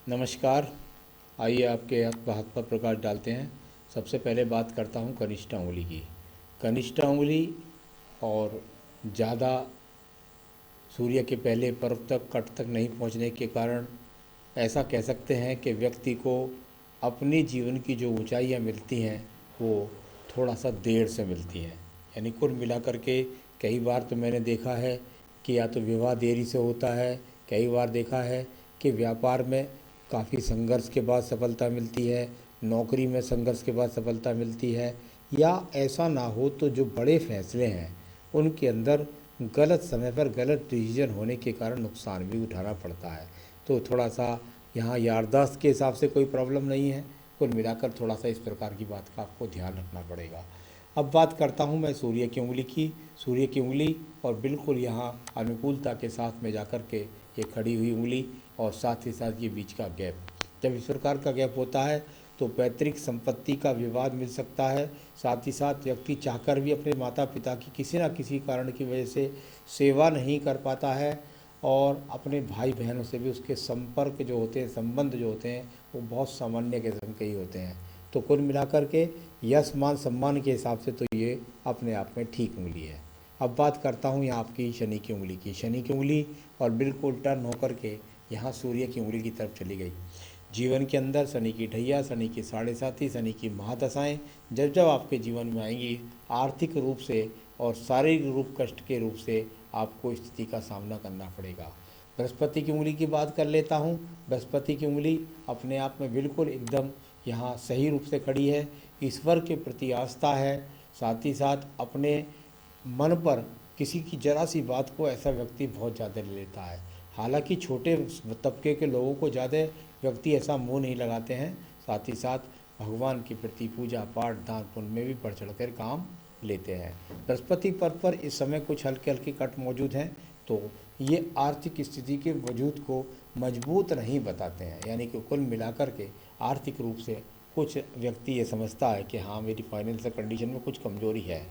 नमस्कार। आइए आपके हाथ पर प्रकाश डालते हैं। सबसे पहले बात करता हूँ कनिष्ठा उंगली की। कनिष्ठा उंगली और ज़्यादा सूर्य के पहले पर्व तक कट तक नहीं पहुँचने के कारण ऐसा कह सकते हैं कि व्यक्ति को अपनी जीवन की जो ऊंचाइयाँ मिलती हैं वो थोड़ा सा देर से मिलती हैं। यानी कुल मिलाकर के कई बार तो मैंने देखा है कि या तो विवाह देरी से होता है, कई बार देखा है कि व्यापार में काफ़ी संघर्ष के बाद सफलता मिलती है, नौकरी में संघर्ष के बाद सफलता मिलती है, या ऐसा ना हो तो जो बड़े फैसले हैं उनके अंदर गलत समय पर गलत डिसीजन होने के कारण नुकसान भी उठाना पड़ता है। तो थोड़ा सा यहाँ यारदाश्त के हिसाब से कोई प्रॉब्लम नहीं है। कुल मिलाकर थोड़ा सा इस प्रकार की बात का आपको ध्यान रखना पड़ेगा। अब बात करता हूँ मैं सूर्य की उंगली की। सूर्य की उंगली और बिल्कुल यहाँ अनुकूलता के साथ में जाकर के ये खड़ी हुई उंगली और साथ ही साथ ये बीच का गैप, जब इस प्रकार का गैप होता है तो पैतृक संपत्ति का विवाद मिल सकता है। साथ ही साथ व्यक्ति चाहकर भी अपने माता पिता की किसी न किसी कारण की वजह से सेवा नहीं कर पाता है और अपने भाई बहनों से भी उसके संपर्क जो होते हैं, संबंध जो होते हैं, वो बहुत सामान्य किस्म के ही होते हैं। तो कुल मिलाकर के यश मान सम्मान के हिसाब से तो ये अपने आप में ठीक उंगली है। अब बात करता हूँ यहाँ आपकी शनि की उंगली की। शनि की उंगली और बिल्कुल टर्न होकर के यहाँ सूर्य की उंगली की तरफ चली गई। जीवन के अंदर शनि की ढैया, शनि की साढ़े साथी, शनि की महादशाएँ जब जब आपके जीवन में आएंगी, आर्थिक रूप से और शारीरिक रूप कष्ट के रूप से आपको स्थिति का सामना करना पड़ेगा। बृहस्पति की उंगली की बात कर लेता हूँ। बृहस्पति की उंगली अपने आप में बिल्कुल एकदम यहाँ सही रूप से खड़ी है। ईश्वर के प्रति आस्था है, साथ ही साथ अपने मन पर किसी की जरा सी बात को ऐसा व्यक्ति बहुत ज़्यादा ले लेता है। हालांकि छोटे तबके के लोगों को ज़्यादा व्यक्ति ऐसा मुंह नहीं लगाते हैं। साथ ही साथ भगवान के प्रति पूजा पाठ दान पुण्य में भी बढ़ चढ़ कर काम लेते हैं। बृहस्पति पर्व पर इस समय कुछ हल्के हल्के कट मौजूद हैं, तो ये आर्थिक स्थिति के वजूद को मजबूत नहीं बताते हैं। यानी कि कुल मिलाकर के आर्थिक रूप से कुछ व्यक्ति ये समझता है कि हाँ मेरी फाइनेंशियल कंडीशन में कुछ कमजोरी है।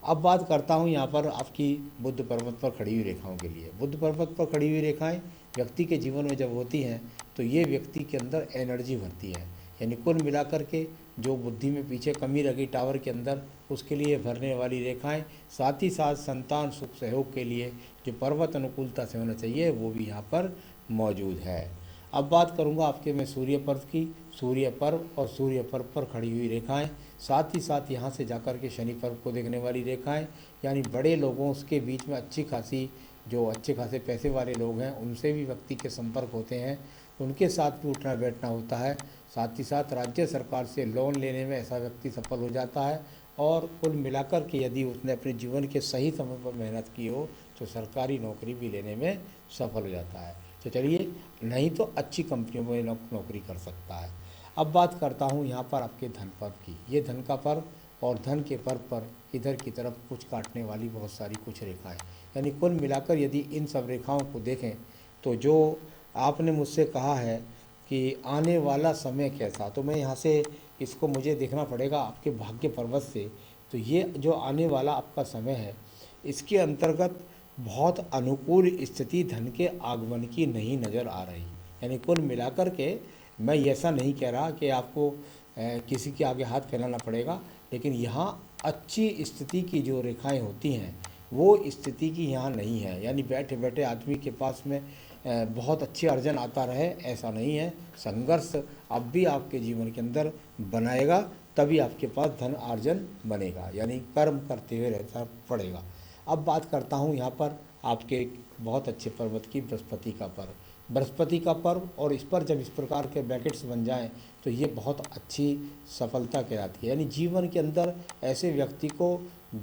अब बात करता हूँ यहाँ पर आपकी बुध पर्वत पर खड़ी हुई रेखाओं के लिए। बुध पर्वत पर खड़ी हुई रेखाएं व्यक्ति के जीवन में जब होती हैं तो ये व्यक्ति के अंदर एनर्जी भरती है। यानी कुल मिलाकर के जो बुद्धि में पीछे कमी रह गई टावर के अंदर, उसके लिए भरने वाली रेखाएं, साथ ही साथ संतान सुख सहयोग के लिए जो पर्वत अनुकूलता से होना चाहिए वो भी यहाँ पर मौजूद है। अब बात करूँगा आपके मैं सूर्य पर्व की। सूर्य पर्व और सूर्य पर्व पर खड़ी हुई रेखाएं, साथ ही साथ यहाँ से जाकर के शनि पर्व को देखने वाली रेखाएं, यानी बड़े लोगों के बीच में अच्छी खासी जो अच्छे खासे पैसे वाले लोग हैं उनसे भी व्यक्ति के संपर्क होते हैं, उनके साथ भी उठना बैठना होता है। साथ ही साथ राज्य सरकार से लोन लेने में ऐसा व्यक्ति सफल हो जाता है और कुल मिलाकर के यदि उसने अपने जीवन के सही समय पर मेहनत की हो तो सरकारी नौकरी भी लेने में सफल हो जाता है। तो चलिए, नहीं तो अच्छी कंपनियों में नौकरी कर सकता है। अब बात करता हूँ यहाँ पर आपके धन पर्व की। ये धन का पर्व और धन के पर्व पर इधर की तरफ कुछ काटने वाली बहुत सारी कुछ रेखाएं, यानी कुल मिलाकर यदि इन सब रेखाओं को देखें तो जो आपने मुझसे कहा है कि आने वाला समय कैसा, तो मैं यहाँ से इसको मुझे देखना पड़ेगा आपके भाग्य पर्वत से। तो ये जो आने वाला आपका समय है इसके अंतर्गत बहुत अनुकूल स्थिति धन के आगमन की नहीं नज़र आ रही। यानी कुल मिलाकर के मैं ऐसा नहीं कह रहा कि आपको किसी के आगे हाथ फैलाना पड़ेगा, लेकिन यहाँ अच्छी स्थिति की जो रेखाएं होती हैं वो स्थिति की यहाँ नहीं है। यानी बैठे बैठे आदमी के पास में बहुत अच्छी अर्जन आता रहे ऐसा नहीं है। संघर्ष अब भी आपके जीवन के अंदर बनाएगा, तभी आपके पास धन अर्जन बनेगा, यानी कर्म करते हुए रहना पड़ेगा। अब बात करता हूँ यहाँ पर आपके एक बहुत अच्छे पर्वत की, बृहस्पति का पर्व। बृहस्पति का पर्व और इस पर जब इस प्रकार के ब्रैकेट्स बन जाएं तो ये बहुत अच्छी सफलता कहलाती है। यानी जीवन के अंदर ऐसे व्यक्ति को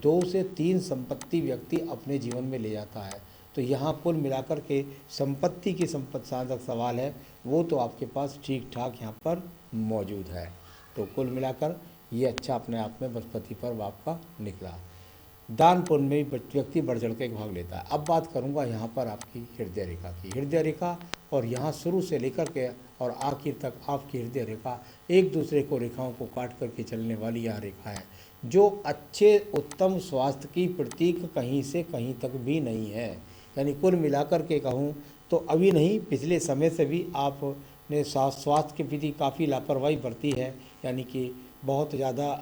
2 से 3 संपत्ति व्यक्ति अपने जीवन में ले जाता है। तो यहाँ कुल मिलाकर के संपत्ति की साधक सवाल है वो तो आपके पास ठीक ठाक यहाँ पर मौजूद है। तो कुल मिलाकर ये अच्छा अपने आप में बृहस्पति पर्व आपका निकला। दान पुण्य में भी व्यक्ति बढ़ चढ़ के भाग लेता है। अब बात करूंगा यहाँ पर आपकी हृदय रेखा की। हृदय रेखा और यहाँ शुरू से लेकर के और आखिर तक आपकी हृदय रेखा एक दूसरे को रेखाओं को काट करके चलने वाली यह रेखा है जो अच्छे उत्तम स्वास्थ्य की प्रतीक कहीं से कहीं तक भी नहीं है। यानी कुल मिलाकर के कहूँ तो अभी नहीं, पिछले समय से भी आप ने स्वास्थ्य के प्रति काफ़ी लापरवाही बरती है, यानी कि बहुत ज़्यादा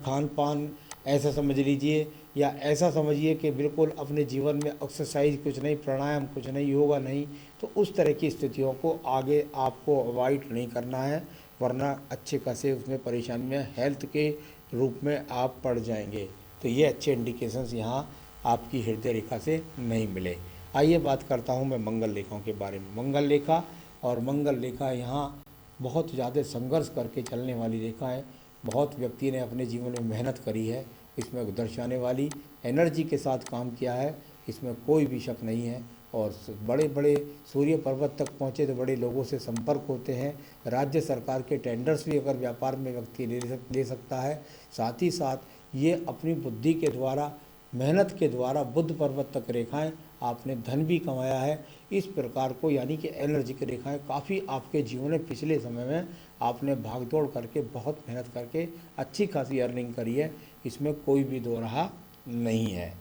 खान पान ऐसा समझ लीजिए, या ऐसा समझिए कि बिल्कुल अपने जीवन में एक्सरसाइज कुछ नहीं, प्राणायाम कुछ नहीं, योगा नहीं, तो उस तरह की स्थितियों को आगे आपको अवॉइड नहीं करना है, वरना अच्छे खासे उसमें परेशानी में हेल्थ के रूप में आप पड़ जाएंगे। तो ये अच्छे इंडिकेशंस यहाँ आपकी हृदय रेखा से नहीं मिले। आइए बात करता हूँ मैं मंगल रेखाओं के बारे में। मंगल रेखा और मंगल रेखा यहाँ बहुत ज़्यादा संघर्ष करके चलने वाली रेखा है। बहुत व्यक्ति ने अपने जीवन में मेहनत करी है, इसमें दर्शाने वाली एनर्जी के साथ काम किया है, इसमें कोई भी शक नहीं है। और बड़े बड़े सूर्य पर्वत तक पहुँचे तो बड़े लोगों से संपर्क होते हैं। राज्य सरकार के टेंडर्स भी अगर व्यापार में व्यक्ति ले सकता है। साथ ही साथ ये अपनी बुद्धि के द्वारा, मेहनत के द्वारा बुद्ध पर्वत तक रेखाएं, आपने धन भी कमाया है। इस प्रकार को यानी कि एनर्जी की रेखाएं काफ़ी आपके जीवन में पिछले समय में आपने भागदौड़ करके, बहुत मेहनत करके अच्छी खासी अर्निंग करी है, इसमें कोई भी दो राह नहीं है।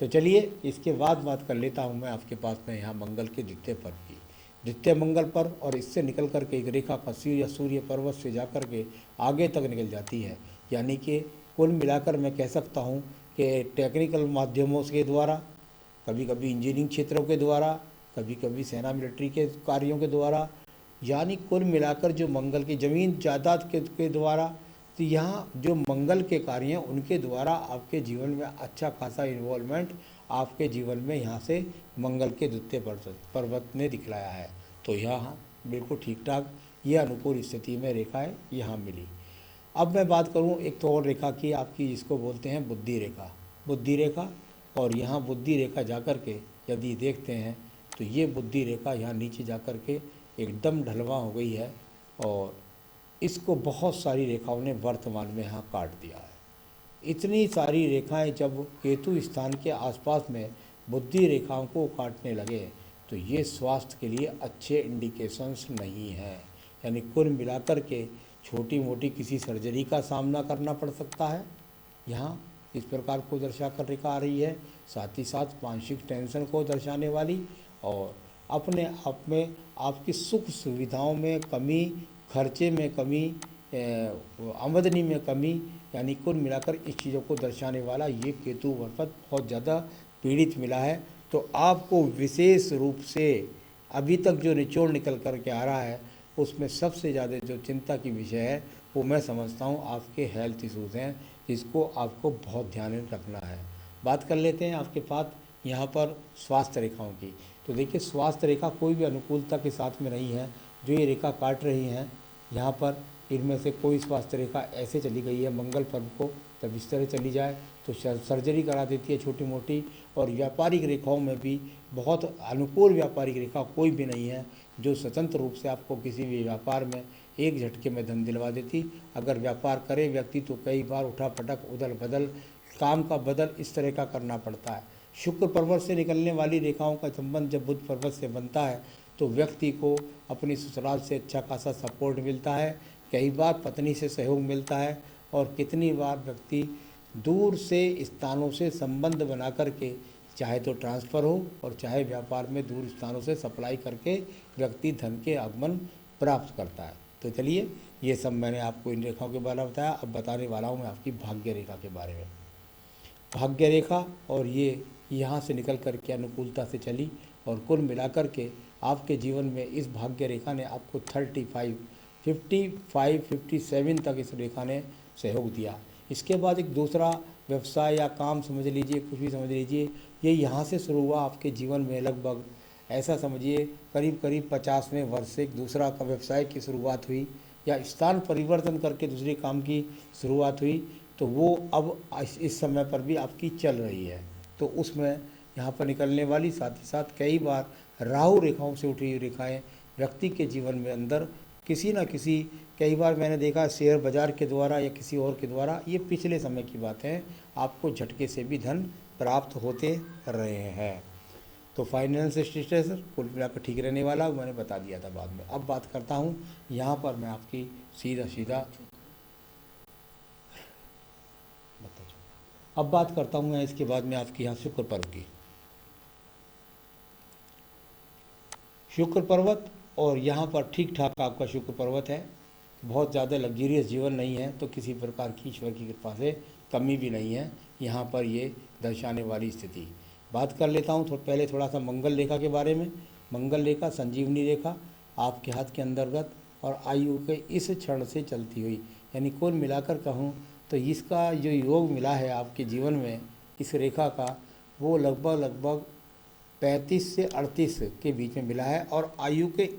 तो चलिए इसके बाद बात कर लेता हूँ मैं आपके पास में यहाँ मंगल के द्वितीय पर्व की। द्वितीय मंगल पर्व, और इससे निकल करके एक रेखा कसी या सूर्य पर्वत से जा कर के आगे तक निकल जाती है। यानी कि कुल मिलाकर मैं कह सकता हूँ कि टेक्निकल माध्यमों के द्वारा, कभी कभी इंजीनियरिंग क्षेत्रों के द्वारा, कभी कभी सेना मिलिट्री के कार्यों के द्वारा, यानी कुल मिलाकर जो मंगल की ज़मीन जायदाद के द्वारा, तो यहाँ जो मंगल के कार्य हैं उनके द्वारा आपके जीवन में अच्छा खासा इन्वॉल्वमेंट आपके जीवन में यहाँ से मंगल के द्वितीय पर्वत ने दिखलाया है। तो यहाँ बिल्कुल ठीक ठाक ये अनुकूल स्थिति में रेखाएँ यहाँ मिली। अब मैं बात करूँ एक तो और रेखा की आपकी, जिसको बोलते हैं बुद्धि रेखा। बुद्धि रेखा, और यहाँ बुद्धि रेखा जाकर के यदि देखते हैं तो ये बुद्धि रेखा यहाँ नीचे जाकर के एकदम ढलवा हो गई है, और इसको बहुत सारी रेखाओं ने वर्तमान में यहाँ काट दिया है। इतनी सारी रेखाएं जब केतु स्थान के आसपास में बुद्धि रेखाओं को काटने लगे तो ये स्वास्थ्य के लिए अच्छे इंडिकेशंस नहीं हैं। यानी कुल मिलाकर के छोटी मोटी किसी सर्जरी का सामना करना पड़ सकता है, यहाँ इस प्रकार को दर्शा कर रेखा आ रही है। साथ ही साथ मानसिक टेंशन को दर्शाने वाली, और अपने आप में आपकी सुख सुविधाओं में कमी, खर्चे में कमी, आमदनी में कमी, यानी कुल मिलाकर इस चीज़ों को दर्शाने वाला ये केतु पर्वत बहुत ज़्यादा पीड़ित मिला है। तो आपको विशेष रूप से अभी तक जो निचोड़ निकल कर के आ रहा है उसमें सबसे ज़्यादा जो चिंता की विषय है वो मैं समझता हूँ आपके हेल्थ इश्यूज़ हैं, जिसको आपको बहुत ध्यान में रखना है। बात कर लेते हैं आपके पास यहाँ पर स्वास्थ्य रेखाओं की। तो देखिए स्वास्थ्य रेखा कोई भी अनुकूलता के साथ में नहीं है। जो ये रेखा काट रही हैं यहाँ पर, इनमें से कोई स्वास्थ्य रेखा ऐसे चली गई है मंगल पर्व को, तब इस तरह चली जाए तो सर्जरी करा देती है छोटी मोटी। और व्यापारिक रेखाओं में भी बहुत अनुकूल व्यापारिक रेखा कोई भी नहीं है जो स्वतंत्र रूप से आपको किसी भी व्यापार में एक झटके में धन दिलवा देती। अगर व्यापार करे व्यक्ति तो कई बार उठा पटक, उदल बदल, काम का बदल इस तरह का करना पड़ता है। शुक्र पर्वत से निकलने वाली रेखाओं का संबंध जब बुध पर्वत से बनता है तो व्यक्ति को अपनी ससुराल से अच्छा खासा सपोर्ट मिलता है, कई बार पत्नी से सहयोग मिलता है, और कितनी बार व्यक्ति दूर से स्थानों से संबंध बना करके, चाहे तो ट्रांसफ़र हो और चाहे व्यापार में दूर स्थानों से सप्लाई करके व्यक्ति धन के आगमन प्राप्त करता है। तो चलिए ये सब मैंने आपको इन रेखाओं के बारे में बताया। अब बताने वाला हूँ मैं आपकी भाग्य रेखा के बारे में। भाग्य रेखा, और ये यहाँ से निकल कर के अनुकूलता से चली, और कुल मिलाकर के आपके जीवन में इस भाग्य रेखा ने आपको 35, 55, 57 तक इस रेखा ने सहयोग दिया। इसके बाद एक दूसरा व्यवसाय या काम समझ लीजिए, कुछ भी समझ लीजिए, ये यहाँ से शुरू हुआ आपके जीवन में। लगभग ऐसा समझिए करीब करीब 50वें वर्ष से एक दूसरा का व्यवसाय की शुरुआत हुई, या स्थान परिवर्तन करके दूसरे काम की शुरुआत हुई। तो वो अब इस समय पर भी आपकी चल रही है। तो उसमें यहाँ पर निकलने वाली, साथ ही साथ कई बार राहु रेखाओं से उठी हुई रेखाएं व्यक्ति के जीवन में अंदर किसी न किसी, कई बार मैंने देखा शेयर बाजार के द्वारा या किसी और के द्वारा, ये पिछले समय की बात है, आपको झटके से भी धन प्राप्त होते रहे हैं। तो फाइनेंस स्टेटस कुल मिलाकर ठीक रहने वाला मैंने बता दिया था बाद में। अब बात करता हूँ यहाँ पर मैं आपकी सीधा अब बात करता हूँ मैं इसके बाद में आपकी यहाँ शुक्र पर्व की। शुक्र पर्वत और यहाँ पर ठीक ठाक आपका शुक्र पर्वत है। बहुत ज़्यादा लग्जरियस जीवन नहीं है, तो किसी प्रकार की ईश्वर की कृपा से कमी भी नहीं है यहाँ पर ये दर्शाने वाली स्थिति। बात कर लेता हूँ पहले थोड़ा सा मंगल रेखा के बारे में। मंगल रेखा संजीवनी रेखा आपके हाथ के अंतर्गत और आयु के इस क्षण से चलती हुई, यानी कुल मिलाकर कहूँ तो इसका जो योग मिला है आपके जीवन में इस रेखा का, वो लगभग 35 से 38 के बीच में मिला है और आयु के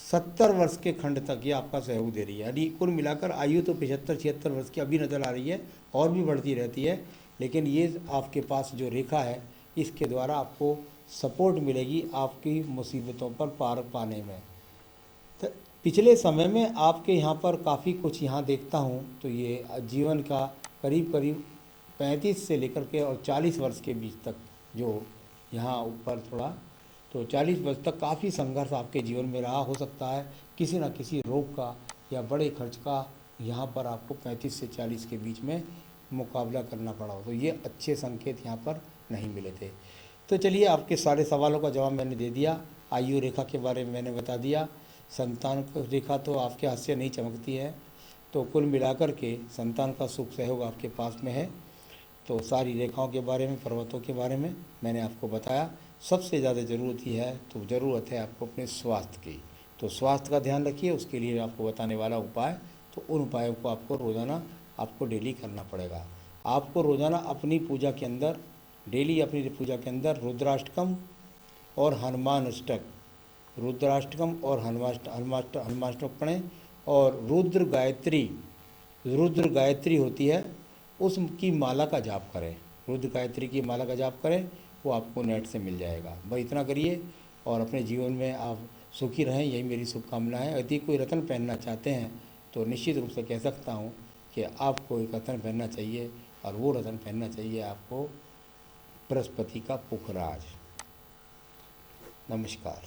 70 वर्ष के खंड तक ये आपका सहयोग दे रही है। यानी कुल मिलाकर आयु तो 75-76 वर्ष की अभी नज़र आ रही है और भी बढ़ती रहती है, लेकिन ये आपके पास जो रेखा है इसके द्वारा आपको सपोर्ट मिलेगी आपकी मुसीबतों पर पार पाने में। तो पिछले समय में आपके यहाँ पर काफ़ी कुछ यहाँ देखता हूँ तो ये जीवन का करीब 35 से लेकर के और 40 वर्ष के बीच तक जो यहाँ ऊपर थोड़ा, तो 40 वर्ष तक काफ़ी संघर्ष आपके जीवन में रहा। हो सकता है किसी न किसी रोग का या बड़े खर्च का यहाँ पर आपको 35 से 40 के बीच में मुकाबला करना पड़ा हो, तो ये अच्छे संकेत यहाँ पर नहीं मिले थे। तो चलिए, आपके सारे सवालों का जवाब मैंने दे दिया। आयु रेखा के बारे में मैंने बता दिया। संतान रेखा तो आपके हाथ से नहीं चमकती है, तो कुल मिलाकर के संतान का सुख सहयोग आपके पास में है। तो सारी रेखाओं के बारे में, पर्वतों के बारे में मैंने आपको बताया। सबसे ज़्यादा ज़रूरत ही है तो ज़रूरत है आपको अपने स्वास्थ्य की, तो स्वास्थ्य का ध्यान रखिए। उसके लिए आपको बताने वाला उपाय, तो उन उपायों को आपको रोज़ाना आपको डेली करना पड़ेगा। आपको रोज़ाना अपनी पूजा के अंदर, डेली अपनी पूजा के अंदर रुद्राष्टकम और हनुमान अष्टक, रुद्राष्टकम और हनुमाष्टक पढ़ें और रुद्र गायत्री होती है उसकी माला का जाप करें। रुद्र गायत्री की माला का जाप करें, वो आपको नेट से मिल जाएगा। बस इतना करिए और अपने जीवन में आप सुखी रहें, यही मेरी शुभकामना है। यदि कोई रत्न पहनना चाहते हैं तो निश्चित रूप से कह सकता हूँ कि आपको एक रत्न पहनना चाहिए, और वो रत्न पहनना चाहिए आपको बृहस्पति का पुखराज। नमस्कार।